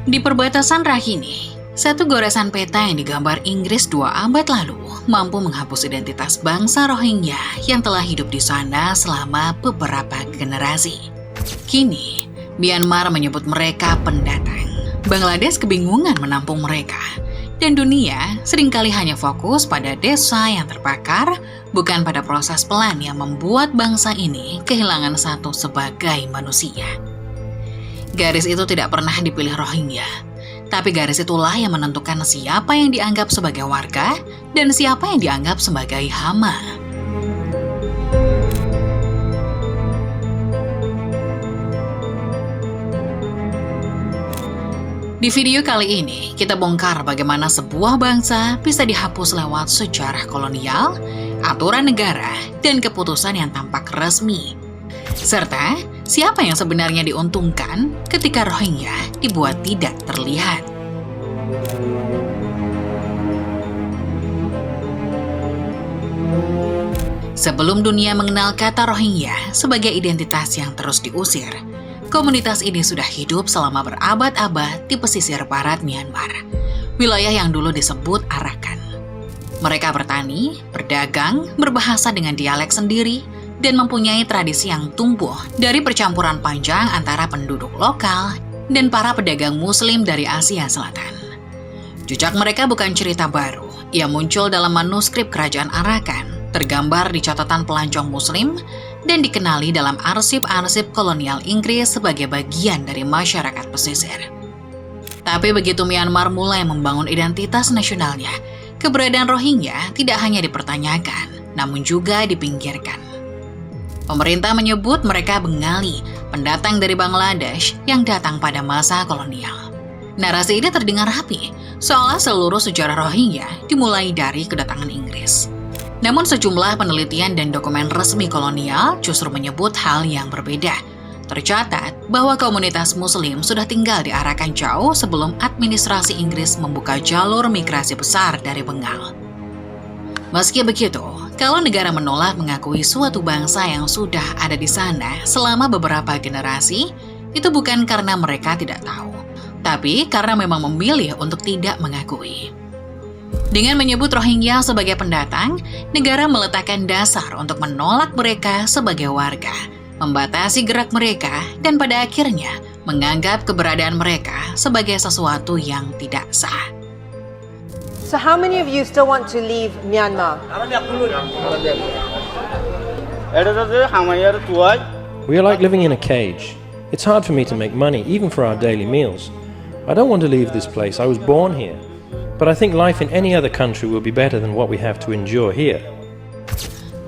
Di perbatasan Rakhine, satu goresan peta yang digambar Inggris 2 abad lalu mampu menghapus identitas bangsa Rohingya yang telah hidup di sana selama beberapa generasi. Kini, Myanmar menyebut mereka pendatang. Bangladesh kebingungan menampung mereka. Dan dunia seringkali hanya fokus pada desa yang terbakar, bukan pada proses pelan yang membuat bangsa ini kehilangan satu sebagai manusia. Garis itu tidak pernah dipilih Rohingya, tapi garis itulah yang menentukan siapa yang dianggap sebagai warga dan siapa yang dianggap sebagai hama. Di video kali ini, kita bongkar bagaimana sebuah bangsa bisa dihapus lewat sejarah kolonial, aturan negara, dan keputusan yang tampak resmi. Serta, siapa yang sebenarnya diuntungkan ketika Rohingya dibuat tidak terlihat. Sebelum dunia mengenal kata Rohingya sebagai identitas yang terus diusir, komunitas ini sudah hidup selama berabad-abad di pesisir barat Myanmar, wilayah yang dulu disebut Arakan. Mereka bertani, berdagang, berbahasa dengan dialek sendiri, dan mempunyai tradisi yang tumbuh dari percampuran panjang antara penduduk lokal dan para pedagang Muslim dari Asia Selatan. Jejak mereka bukan cerita baru, ia muncul dalam manuskrip kerajaan Arakan, tergambar di catatan pelancong Muslim, dan dikenali dalam arsip-arsip kolonial Inggris sebagai bagian dari masyarakat pesisir. Tapi begitu Myanmar mulai membangun identitas nasionalnya, keberadaan Rohingya tidak hanya dipertanyakan, namun juga dipinggirkan. Pemerintah menyebut mereka Bengali, pendatang dari Bangladesh yang datang pada masa kolonial. Narasi ini terdengar rapi, seolah seluruh sejarah Rohingya dimulai dari kedatangan Inggris. Namun sejumlah penelitian dan dokumen resmi kolonial justru menyebut hal yang berbeda. Tercatat bahwa komunitas Muslim sudah tinggal di Arakan jauh sebelum administrasi Inggris membuka jalur migrasi besar dari Bengal. Meski begitu, kalau negara menolak mengakui suatu bangsa yang sudah ada di sana selama beberapa generasi, itu bukan karena mereka tidak tahu, tapi karena memang memilih untuk tidak mengakui. Dengan menyebut Rohingya sebagai pendatang, negara meletakkan dasar untuk menolak mereka sebagai warga, membatasi gerak mereka, dan pada akhirnya menganggap keberadaan mereka sebagai sesuatu yang tidak sah. So how many of you still want to leave Myanmar? We are like living in a cage. It's hard for me to make money, even for our daily meals. I don't want to leave this place. I was born here. But I think life in any other country will be better than what we have to endure here.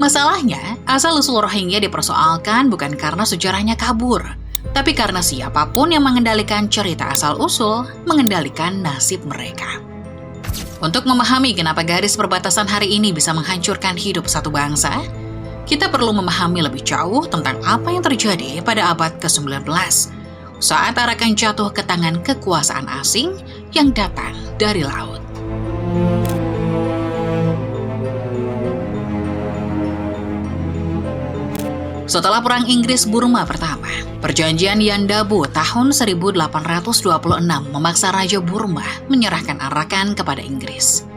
Masalahnya, asal-usul Rohingya dipersoalkan bukan karena sejarahnya kabur, tapi karena siapapun yang mengendalikan cerita asal-usul mengendalikan nasib mereka. Untuk memahami kenapa garis perbatasan hari ini bisa menghancurkan hidup satu bangsa, kita perlu memahami lebih jauh tentang apa yang terjadi pada abad ke-19, saat Arakan jatuh ke tangan kekuasaan asing yang datang dari laut. Setelah Perang Inggris-Burma pertama, Perjanjian Yandabu tahun 1826 memaksa Raja Burma menyerahkan Arakan kepada Inggris.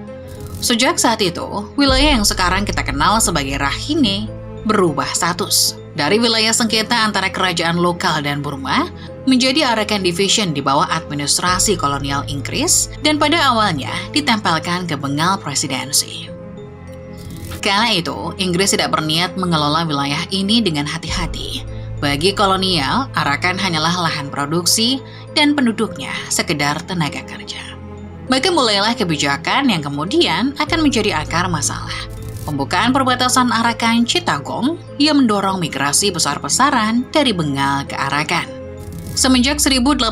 Sejak saat itu, wilayah yang sekarang kita kenal sebagai Rakhine berubah status. Dari wilayah sengketa antara kerajaan lokal dan Burma, menjadi Arakan Division di bawah administrasi kolonial Inggris, dan pada awalnya ditempelkan ke Bengal Presidency. Kala itu, Inggris tidak berniat mengelola wilayah ini dengan hati-hati. Bagi kolonial, Arakan hanyalah lahan produksi dan penduduknya sekedar tenaga kerja. Maka mulailah kebijakan yang kemudian akan menjadi akar masalah. Pembukaan perbatasan Arakan Chittagong yang mendorong migrasi besar-besaran dari Bengal ke Arakan. Semenjak 1826,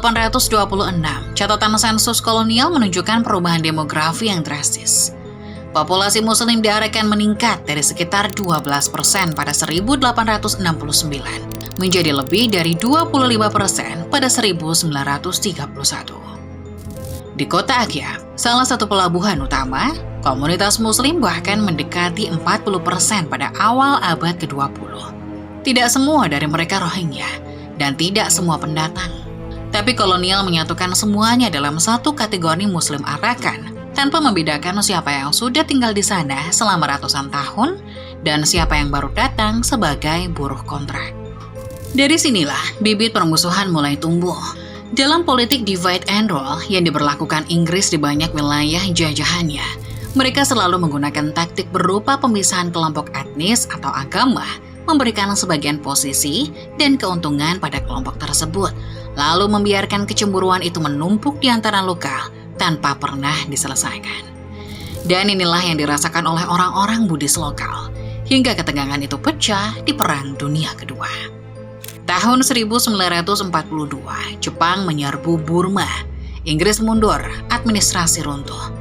catatan sensus kolonial menunjukkan perubahan demografi yang drastis. Populasi Muslim di Arakan meningkat dari sekitar 12% pada 1869 menjadi lebih dari 25% pada 1931. Di kota Akyab, salah satu pelabuhan utama, komunitas Muslim bahkan mendekati 40% pada awal abad ke-20. Tidak semua dari mereka Rohingya, dan tidak semua pendatang. Tapi kolonial menyatukan semuanya dalam satu kategori Muslim Arakan, tanpa membedakan siapa yang sudah tinggal di sana selama ratusan tahun dan siapa yang baru datang sebagai buruh kontrak. Dari sinilah bibit permusuhan mulai tumbuh. Dalam politik divide and rule yang diberlakukan Inggris di banyak wilayah jajahannya, mereka selalu menggunakan taktik berupa pemisahan kelompok etnis atau agama, memberikan sebagian posisi dan keuntungan pada kelompok tersebut, lalu membiarkan kecemburuan itu menumpuk di antara lokal tanpa pernah diselesaikan. Dan inilah yang dirasakan oleh orang-orang Buddhis lokal, hingga ketegangan itu pecah di Perang Dunia Kedua. Tahun 1942, Jepang menyerbu Burma. Inggris mundur, administrasi runtuh.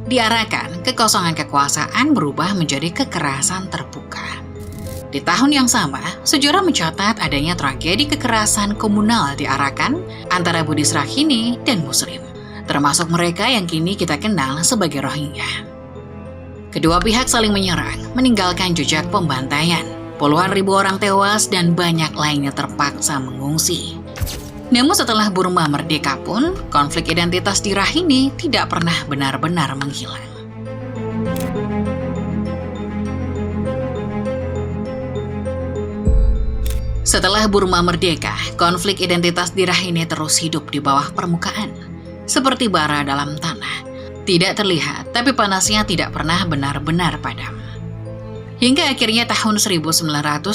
Diarahkan, kekosongan kekuasaan berubah menjadi kekerasan terbuka. Di tahun yang sama, sejarah mencatat adanya tragedi kekerasan komunal di Arakan antara Buddhis Rakhine dan Muslim, termasuk mereka yang kini kita kenal sebagai Rohingya. Kedua pihak saling menyerang, meninggalkan jejak pembantaian. Puluhan ribu orang tewas dan banyak lainnya terpaksa mengungsi. Namun setelah Burma merdeka pun, konflik identitas di Rakhine tidak pernah benar-benar menghilang. Setelah Burma merdeka, konflik identitas di Rakhine terus hidup di bawah permukaan, seperti bara dalam tanah. Tidak terlihat, tapi panasnya tidak pernah benar-benar padam. Hingga akhirnya tahun 1982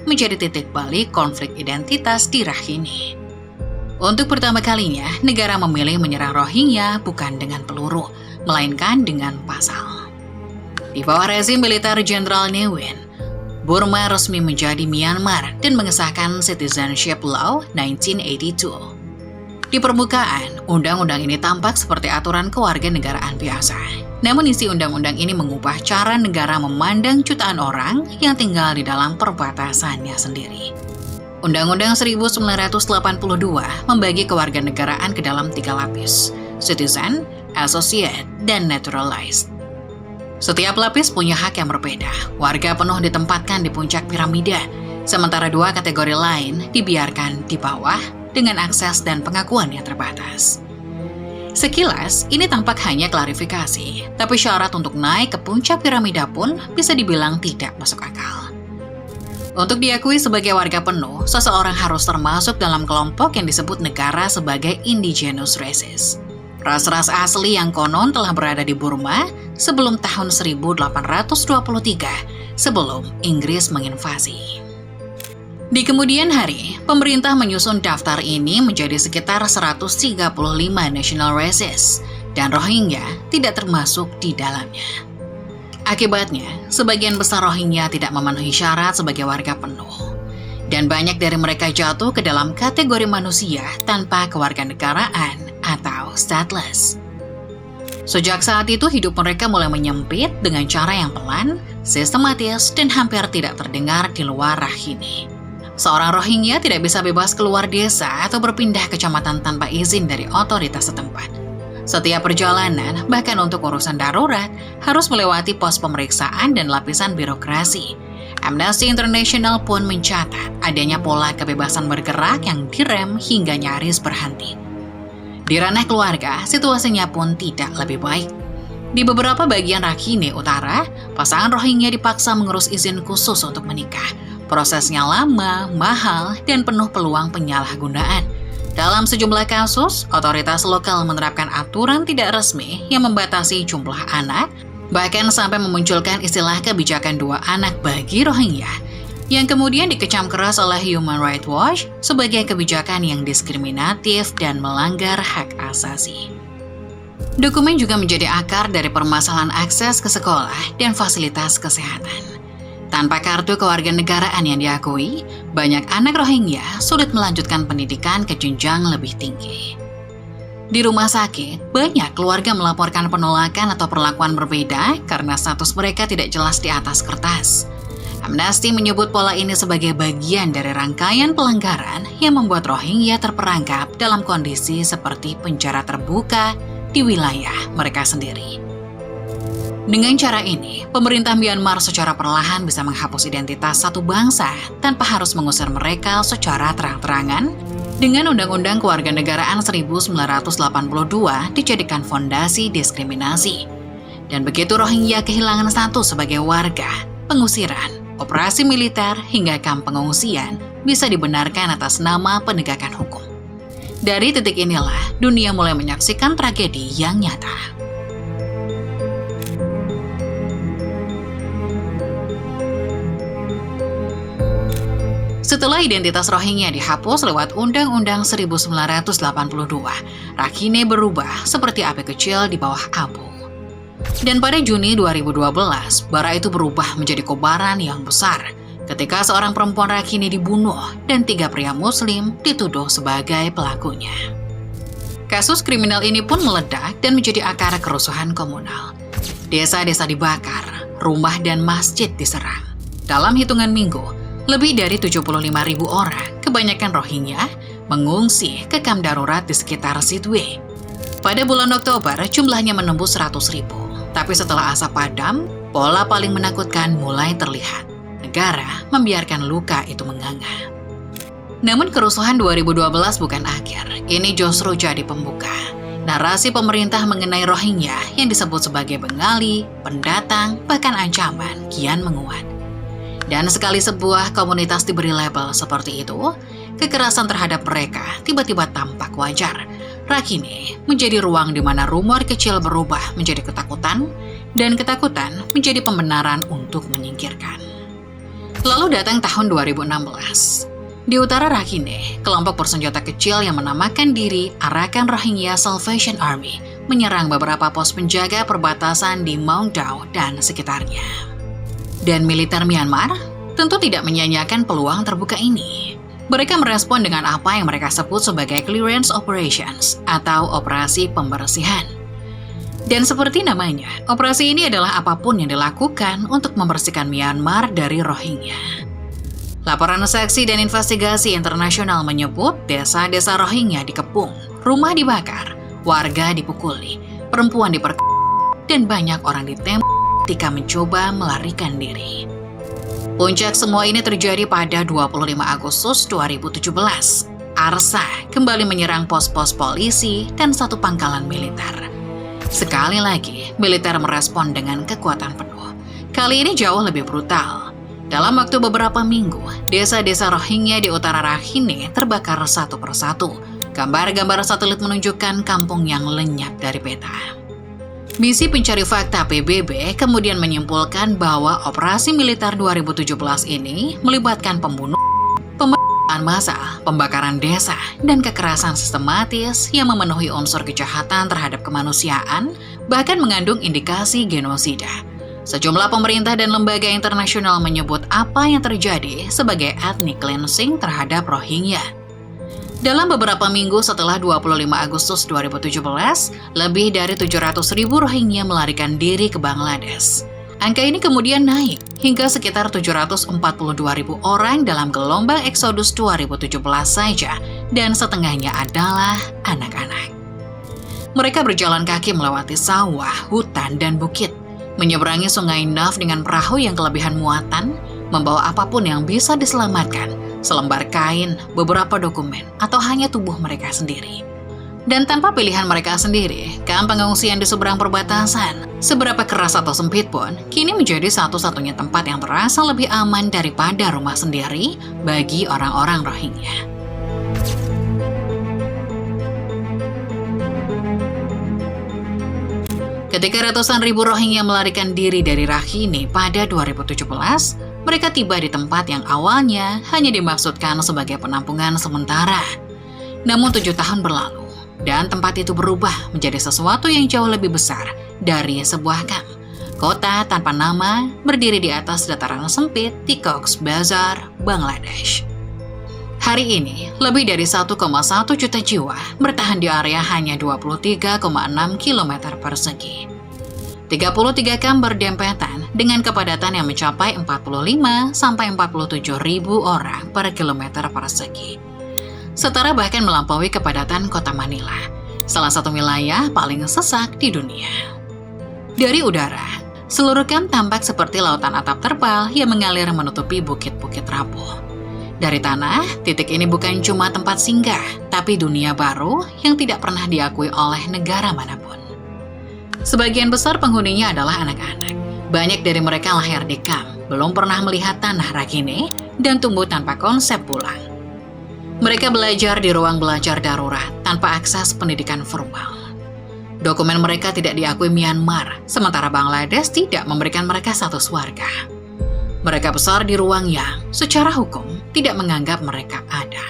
menjadi titik balik konflik identitas di Rakhine. Untuk pertama kalinya, negara memilih menyerang Rohingya bukan dengan peluru, melainkan dengan pasal. Di bawah rezim militer Jenderal Ne Win, Burma resmi menjadi Myanmar dan mengesahkan Citizenship Law 1982. Di permukaan, undang-undang ini tampak seperti aturan kewarganegaraan biasa. Namun isi undang-undang ini mengubah cara negara memandang jutaan orang yang tinggal di dalam perbatasannya sendiri. Undang-Undang 1982 membagi kewarganegaraan ke dalam 3 lapis: citizen, associate, dan naturalized. Setiap lapis punya hak yang berbeda. Warga penuh ditempatkan di puncak piramida, sementara 2 kategori lain dibiarkan di bawah dengan akses dan pengakuan yang terbatas. Sekilas, ini tampak hanya klarifikasi, tapi syarat untuk naik ke puncak piramida pun bisa dibilang tidak masuk akal. Untuk diakui sebagai warga penuh, seseorang harus termasuk dalam kelompok yang disebut negara sebagai indigenous races. Ras-ras asli yang konon telah berada di Burma sebelum tahun 1823, sebelum Inggris menginvasi. Di kemudian hari, pemerintah menyusun daftar ini menjadi sekitar 135 national races, dan Rohingya tidak termasuk di dalamnya. Akibatnya, sebagian besar Rohingya tidak memenuhi syarat sebagai warga penuh, dan banyak dari mereka jatuh ke dalam kategori manusia tanpa kewarganegaraan atau stateless. Sejak saat itu, hidup mereka mulai menyempit dengan cara yang pelan, sistematis, dan hampir tidak terdengar di luar Rakhine. Seorang Rohingya tidak bisa bebas keluar desa atau berpindah kecamatan tanpa izin dari otoritas setempat. Setiap perjalanan, bahkan untuk urusan darurat, harus melewati pos pemeriksaan dan lapisan birokrasi. Amnesty International pun mencatat adanya pola kebebasan bergerak yang direm hingga nyaris berhenti. Di ranah keluarga, situasinya pun tidak lebih baik. Di beberapa bagian Rakhine Utara, pasangan Rohingya dipaksa mengurus izin khusus untuk menikah. Prosesnya lama, mahal, dan penuh peluang penyalahgunaan. Dalam sejumlah kasus, otoritas lokal menerapkan aturan tidak resmi yang membatasi jumlah anak, bahkan sampai memunculkan istilah kebijakan 2 anak bagi Rohingya, yang kemudian dikecam keras oleh Human Rights Watch sebagai kebijakan yang diskriminatif dan melanggar hak asasi. Dokumen juga menjadi akar dari permasalahan akses ke sekolah dan fasilitas kesehatan. Tanpa kartu kewarganegaraan yang diakui, banyak anak Rohingya sulit melanjutkan pendidikan ke jenjang lebih tinggi. Di rumah sakit, banyak keluarga melaporkan penolakan atau perlakuan berbeda karena status mereka tidak jelas di atas kertas. Amnesty menyebut pola ini sebagai bagian dari rangkaian pelanggaran yang membuat Rohingya terperangkap dalam kondisi seperti penjara terbuka di wilayah mereka sendiri. Dengan cara ini, pemerintah Myanmar secara perlahan bisa menghapus identitas satu bangsa tanpa harus mengusir mereka secara terang-terangan Dengan Undang-Undang Kewarganegaraan 1982 dijadikan fondasi diskriminasi. Dan begitu Rohingya kehilangan status sebagai warga, pengusiran, operasi militer, hingga kamp pengungsian bisa dibenarkan atas nama penegakan hukum. Dari titik inilah, dunia mulai menyaksikan tragedi yang nyata. Setelah identitas Rohingya dihapus lewat Undang-Undang 1982, Rakhine berubah seperti api kecil di bawah abu. Dan pada Juni 2012, bara itu berubah menjadi kobaran yang besar ketika seorang perempuan Rakhine dibunuh dan 3 pria muslim dituduh sebagai pelakunya. Kasus kriminal ini pun meledak dan menjadi akar kerusuhan komunal. Desa-desa dibakar, rumah dan masjid diserang. Dalam hitungan minggu, lebih dari 75.000 orang, kebanyakan Rohingya, mengungsi ke kamp darurat di sekitar Sidwe. Pada bulan Oktober, jumlahnya menembus 100.000. Tapi setelah asap padam, pola paling menakutkan mulai terlihat. Negara membiarkan luka itu menganga. Namun kerusuhan 2012 bukan akhir. Ini justru jadi pembuka. Narasi pemerintah mengenai Rohingya yang disebut sebagai Bengali, pendatang, bahkan ancaman kian menguat. Dan sekali sebuah komunitas diberi label seperti itu, kekerasan terhadap mereka tiba-tiba tampak wajar. Rakhine menjadi ruang di mana rumor kecil berubah menjadi ketakutan, dan ketakutan menjadi pembenaran untuk menyingkirkan. Lalu datang tahun 2016. Di utara Rakhine, kelompok bersenjata kecil yang menamakan diri Arakan Rohingya Salvation Army menyerang beberapa pos penjaga perbatasan di Maung Dao dan sekitarnya. Dan militer Myanmar tentu tidak menyanyiakan peluang terbuka ini. Mereka merespon dengan apa yang mereka sebut sebagai clearance operations atau operasi pembersihan. Dan seperti namanya, operasi ini adalah apapun yang dilakukan untuk membersihkan Myanmar dari Rohingya. Laporan seksi dan investigasi internasional menyebut desa-desa Rohingya dikepung, rumah dibakar, warga dipukuli, perempuan diperkosa, dan banyak orang ditembak ketika mencoba melarikan diri. Puncak semua ini terjadi pada 25 Agustus 2017. ARSA kembali menyerang pos-pos polisi dan satu pangkalan militer. Sekali lagi, militer merespon dengan kekuatan penuh. Kali ini jauh lebih brutal. Dalam waktu beberapa minggu, desa-desa Rohingya di utara Rakhine terbakar satu persatu. Gambar-gambar satelit menunjukkan kampung yang lenyap dari peta. Misi pencari fakta PBB kemudian menyimpulkan bahwa operasi militer 2017 ini melibatkan pembunuhan massal, pembakaran desa, dan kekerasan sistematis yang memenuhi unsur kejahatan terhadap kemanusiaan, bahkan mengandung indikasi genosida. Sejumlah pemerintah dan lembaga internasional menyebut apa yang terjadi sebagai ethnic cleansing terhadap Rohingya. Dalam beberapa minggu setelah 25 Agustus 2017, lebih dari 700.000 Rohingya melarikan diri ke Bangladesh. Angka ini kemudian naik hingga sekitar 742.000 orang dalam gelombang Exodus 2017 saja, dan setengahnya adalah anak-anak. Mereka berjalan kaki melewati sawah, hutan, dan bukit, menyeberangi sungai Naf dengan perahu yang kelebihan muatan, membawa apapun yang bisa diselamatkan, selembar kain, beberapa dokumen, atau hanya tubuh mereka sendiri. Dan tanpa pilihan mereka sendiri, kamp pengungsian di seberang perbatasan, seberapa keras atau sempit pun, kini menjadi satu-satunya tempat yang terasa lebih aman daripada rumah sendiri bagi orang-orang Rohingya. Ketika ratusan ribu Rohingya melarikan diri dari Rakhine pada 2017, mereka tiba di tempat yang awalnya hanya dimaksudkan sebagai penampungan sementara. Namun 7 tahun berlalu, dan tempat itu berubah menjadi sesuatu yang jauh lebih besar dari sebuah kamp. Kota tanpa nama berdiri di atas dataran sempit di Cox's Bazar, Bangladesh. Hari ini, lebih dari 1,1 juta jiwa bertahan di area hanya 23,6 km persegi. 33 kamp berdempetan dengan kepadatan yang mencapai 45 sampai 47 ribu orang per kilometer persegi. Setara bahkan melampaui kepadatan kota Manila, salah satu wilayah paling sesak di dunia. Dari udara, seluruh kamp tampak seperti lautan atap terpal yang mengalir menutupi bukit-bukit rapuh. Dari tanah, titik ini bukan cuma tempat singgah, tapi dunia baru yang tidak pernah diakui oleh negara manapun. Sebagian besar penghuninya adalah anak-anak. Banyak dari mereka lahir di kamp, belum pernah melihat tanah Rakhine, dan tumbuh tanpa konsep pulang. Mereka belajar di ruang belajar darurat tanpa akses pendidikan formal. Dokumen mereka tidak diakui Myanmar, sementara Bangladesh tidak memberikan mereka status warga. Mereka besar di ruang yang, secara hukum, tidak menganggap mereka ada.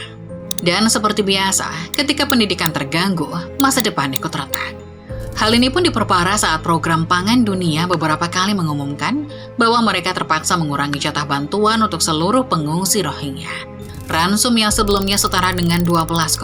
Dan seperti biasa, ketika pendidikan terganggu, masa depan ikut retak. Hal ini pun diperparah saat Program Pangan Dunia beberapa kali mengumumkan bahwa mereka terpaksa mengurangi jatah bantuan untuk seluruh pengungsi Rohingya. Ransum yang sebelumnya setara dengan $12,50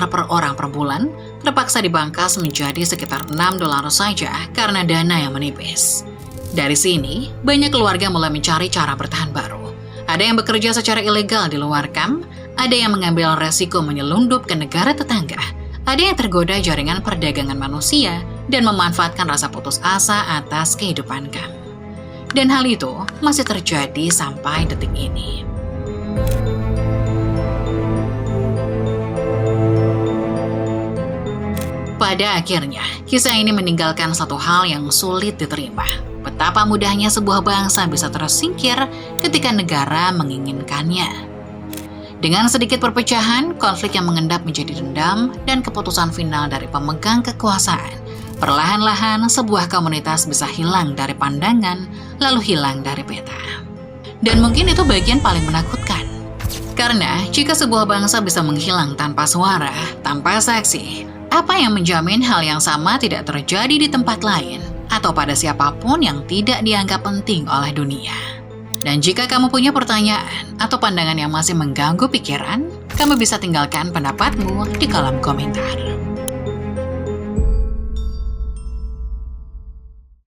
per orang per bulan, terpaksa dibangkas menjadi sekitar $6 saja karena dana yang menipis. Dari sini, banyak keluarga mulai mencari cara bertahan baru. Ada yang bekerja secara ilegal di luar kamp, ada yang mengambil resiko menyelundup ke negara tetangga, ada yang tergoda jaringan perdagangan manusia dan memanfaatkan rasa putus asa atas kehidupan kamp. Dan hal itu masih terjadi sampai detik ini. Pada akhirnya, kisah ini meninggalkan satu hal yang sulit diterima. Betapa mudahnya sebuah bangsa bisa tersingkir ketika negara menginginkannya. Dengan sedikit perpecahan, konflik yang mengendap menjadi dendam, dan keputusan final dari pemegang kekuasaan, perlahan-lahan sebuah komunitas bisa hilang dari pandangan, lalu hilang dari peta. Dan mungkin itu bagian paling menakutkan. Karena jika sebuah bangsa bisa menghilang tanpa suara, tanpa saksi, apa yang menjamin hal yang sama tidak terjadi di tempat lain atau pada siapapun yang tidak dianggap penting oleh dunia? Dan jika kamu punya pertanyaan atau pandangan yang masih mengganggu pikiran, kamu bisa tinggalkan pendapatmu di kolom komentar.